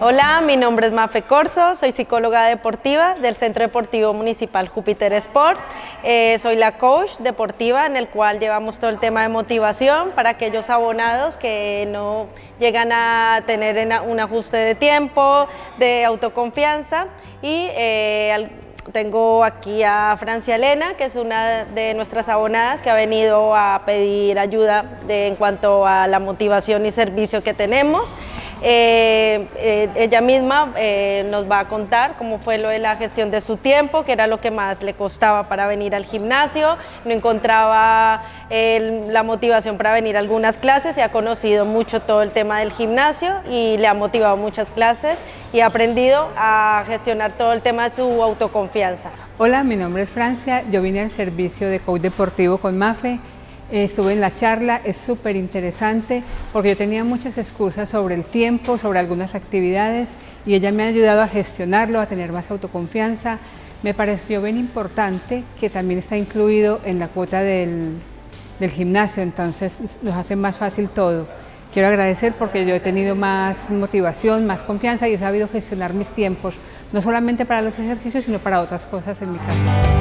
Hola, mi nombre es Mafe Corzo, soy psicóloga deportiva del Centro Deportivo Municipal Júpiter Sport. Soy la coach deportiva en el cual llevamos todo el tema de motivación para aquellos abonados que no llegan a tener un ajuste de tiempo, de autoconfianza y tengo aquí a Francia Elena, que es una de nuestras abonadas que ha venido a pedir ayuda en cuanto a la motivación y servicio que tenemos. Ella misma nos va a contar cómo fue lo de la gestión de su tiempo, que era lo que más le costaba para venir al gimnasio, no encontraba la motivación para venir a algunas clases y ha conocido mucho todo el tema del gimnasio y le ha motivado muchas clases y ha aprendido a gestionar todo el tema de su autoconfianza. Hola, mi nombre es Francia, yo vine al servicio de coach deportivo con Mafe. Estuve en la charla, es súper interesante porque yo tenía muchas excusas sobre el tiempo, sobre algunas actividades y ella me ha ayudado a gestionarlo, a tener más autoconfianza. Me pareció bien importante que también está incluido en la cuota del gimnasio, entonces nos hace más fácil todo. Quiero agradecer porque yo he tenido más motivación, más confianza y he sabido gestionar mis tiempos, no solamente para los ejercicios, sino para otras cosas en mi casa.